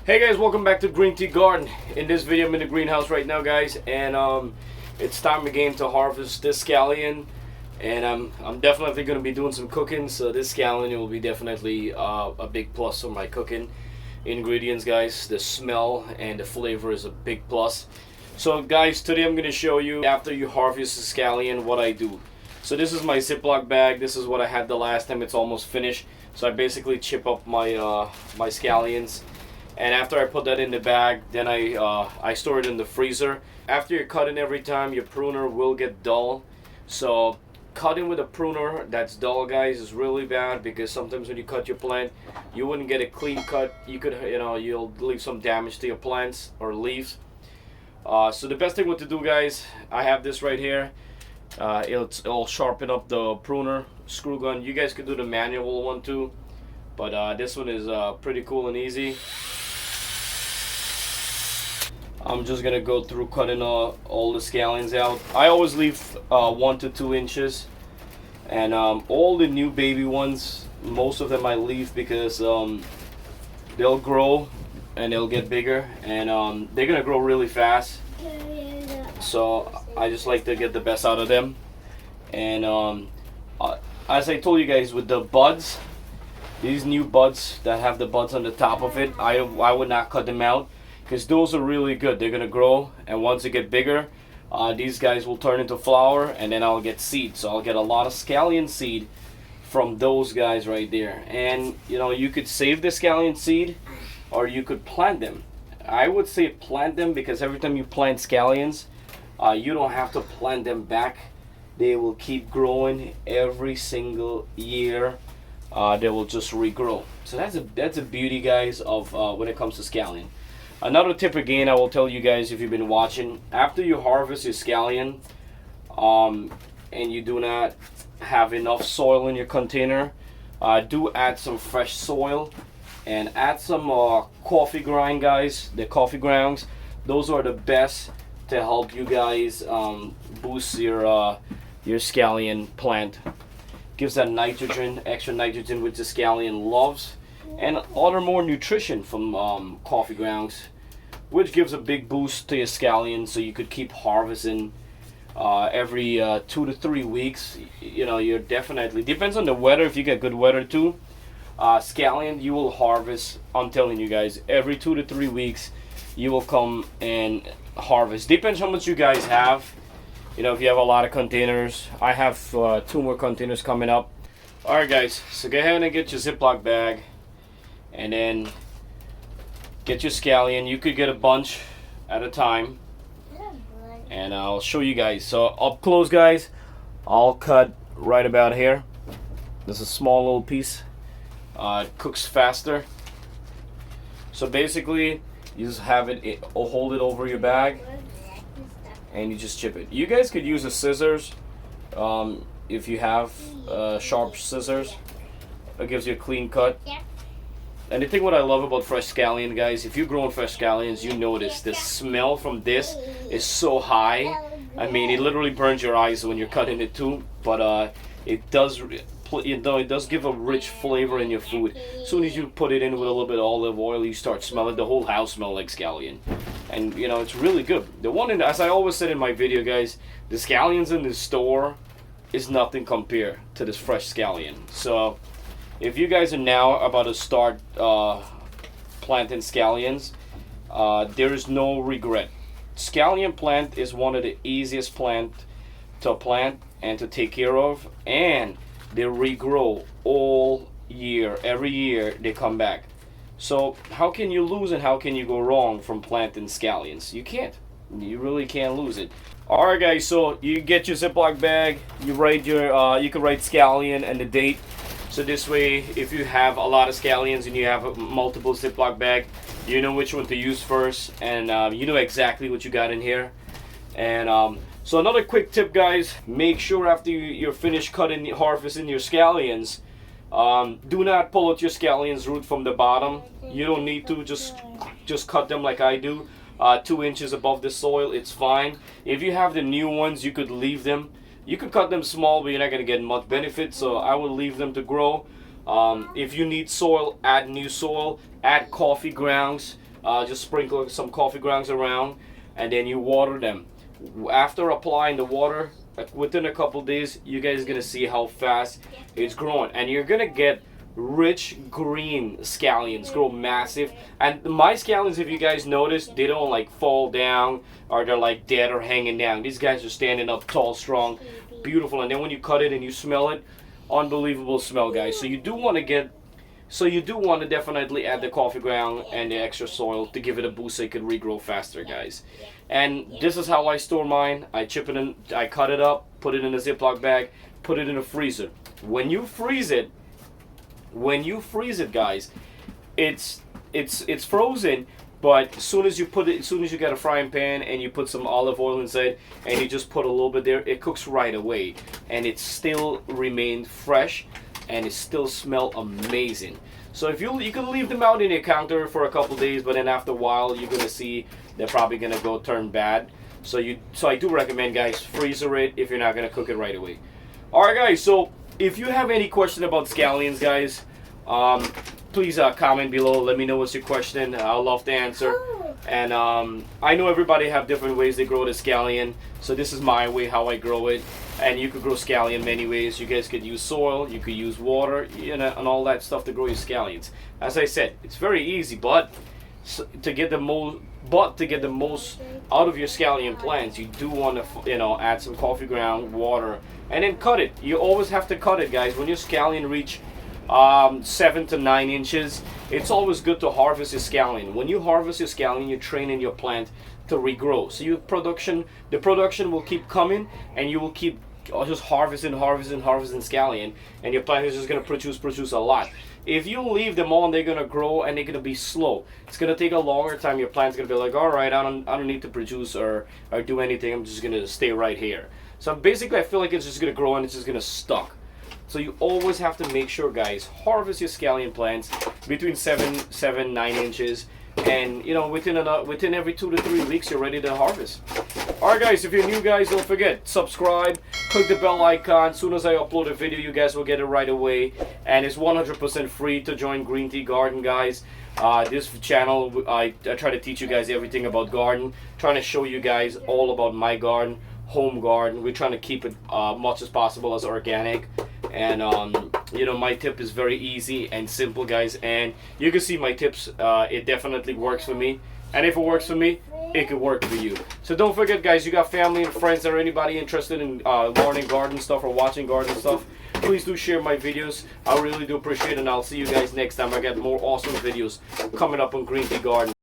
Hey guys, welcome back to GreenTGarden. In this video I'm in the greenhouse right now, guys, and it's time again to harvest this scallion, and I'm definitely going to be doing some cooking, so this scallion will be definitely a big plus for my cooking ingredients, guys. The smell and the flavor is a big plus. So guys, today I'm going to show you after you harvest the scallion what I do. So this is my Ziploc bag. This is what I had the last time. It's almost finished. So I basically chip up my my scallions. And after I put that in the bag, then I store it in the freezer. After you're cutting every time, your pruner will get dull. So cutting with a pruner that's dull, guys, is really bad, because sometimes when you cut your plant, you wouldn't get a clean cut. You could, you'll leave some damage to your plants or leaves. So the best thing what to do, guys, I have this right here. It'll sharpen up the pruner screw gun. You guys could do the manual one too, but this one is pretty cool and easy. I'm just gonna go through cutting all the scallions out. I always leave 1 to 2 inches, and all the new baby ones, most of them I leave because they'll grow and they'll get bigger, and they're gonna grow really fast. So I just like to get the best out of them. And as I told you guys, with the buds, these new buds that have the buds on the top of it, I would not cut them out, because those are really good. They're gonna grow, and once they get bigger, these guys will turn into flower, and then I'll get seed. So I'll get a lot of scallion seed from those guys right there. And you could save the scallion seed, or you could plant them. I would say plant them, because every time you plant scallions, you don't have to plant them back. They will keep growing every single year. They will just regrow. So that's a beauty, guys, of when it comes to scallion. Another tip again I will tell you guys, if you've been watching, after you harvest your scallion, and you do not have enough soil in your container, do add some fresh soil, and add some coffee grind, guys. The coffee grounds, those are the best to help you guys boost your scallion plant. Gives that nitrogen, extra nitrogen, which the scallion loves, and other more nutrition from coffee grounds, which gives a big boost to your scallion, so you could keep harvesting every 2 to 3 weeks. You're definitely, depends on the weather. If you get good weather too, scallion, you will harvest, I'm telling you guys, every 2 to 3 weeks you will come and harvest. Depends how much you guys have. If you have a lot of containers, I have 2 more containers coming up. Alright guys, so go ahead and get your Ziploc bag, and then get your scallion. You could get a bunch at a time, and I'll show you guys. So up close, guys, I'll cut right about here. This is a small little piece. It cooks faster. So basically, you just have it, hold it over your bag, and you just chip it. You guys could use a scissors if you have sharp scissors. It gives you a clean cut. And the thing what I love about fresh scallion, guys, if you're growing fresh scallions, you notice the smell from this is so high. I mean, it literally burns your eyes when you're cutting it too, but it does give a rich flavor in your food. As soon as you put it in with a little bit of olive oil, you start smelling, the whole house smells like scallion. And it's really good. The one, as I always said in my video, guys, the scallions in the store is nothing compared to this fresh scallion. So if you guys are now about to start planting scallions, there is no regret. Scallion plant is one of the easiest plant to plant and to take care of, and they regrow all year. Every year they come back. So how can you lose and how can you go wrong from planting scallions? You can't. You really can't lose it. Alright guys, so you get your Ziploc bag, you write your you can write scallion and the date. So this way, if you have a lot of scallions and you have multiple Ziploc bag, you know which one to use first, and you know exactly what you got in here. And so another quick tip, guys, make sure after you're finished harvesting your scallions, do not pull out your scallions root from the bottom. You don't need to, just cut them like I do, 2 inches above the soil. It's fine. If you have the new ones, you could leave them. You could cut them small, but you're not going to get much benefit, so I will leave them to grow. If you need soil, add new soil, add coffee grounds. Just sprinkle some coffee grounds around, and then you water them. After applying the water, like within a couple days, you guys are gonna see how fast it's growing, and you're gonna get rich green scallions, grow massive. And my scallions, if you guys notice, they don't like fall down or they're like dead or hanging down. These guys are standing up tall, strong, beautiful. And then when you cut it and you smell it, unbelievable smell, guys. So you do want to definitely add the coffee ground and the extra soil to give it a boost so it could regrow faster, guys. And this is how I store mine. I chip it in, I cut it up, put it in a Ziploc bag, put it in a freezer. When you freeze it, guys, it's frozen. But as soon as you get a frying pan and you put some olive oil inside and you just put a little bit there, it cooks right away, and it still remains fresh and it still smell amazing. So if you can leave them out in your counter for a couple days, but then after a while you're gonna see they're probably gonna go turn bad. So I do recommend, guys, freezer it if you're not gonna cook it right away. All right, guys. So if you have any question about scallions, guys, please comment below. Let me know what's your question. I'll love to answer. And I know everybody have different ways they grow the scallion, so this is my way how I grow it. And you could grow scallion many ways. You guys could use soil, you could use water, you know, and all that stuff to grow your scallions. As I said, it's very easy, but to get the most out of your scallion plants, you do want to, you know, add some coffee ground, water, and then cut it. You always have to cut it, guys. When your scallion reach 7 to 9 inches, it's always good to harvest your scallion. When you harvest your scallion, you're training your plant to regrow. So the production will keep coming, and you will keep just harvesting scallion, and your plant is just going to produce a lot. If you leave them on, they're going to grow and they're going to be slow. It's going to take a longer time. Your plant's going to be like, all right, I don't need to produce or do anything. I'm just going to stay right here. So basically, I feel like it's just going to grow and it's just going to stuck. So you always have to make sure, guys, harvest your scallion plants between 9 inches, and you know, within every 2 to 3 weeks you're ready to harvest. All right, guys, if you're new, guys, don't forget, subscribe, click the bell icon. As soon as I upload a video, you guys will get it right away, and it's 100% free to join GreenTGarden, guys. This channel, I try to teach you guys everything about garden, trying to show you guys all about my garden, home garden. We're trying to keep it much as possible as organic. And you know, my tip is very easy and simple, guys, and you can see my tips. It definitely works for me, and if it works for me, it could work for you. So don't forget, guys, you got family and friends or anybody interested in learning garden stuff or watching garden stuff, please do share my videos. I really do appreciate it, and I'll see you guys next time. I got more awesome videos coming up on GreenTGarden.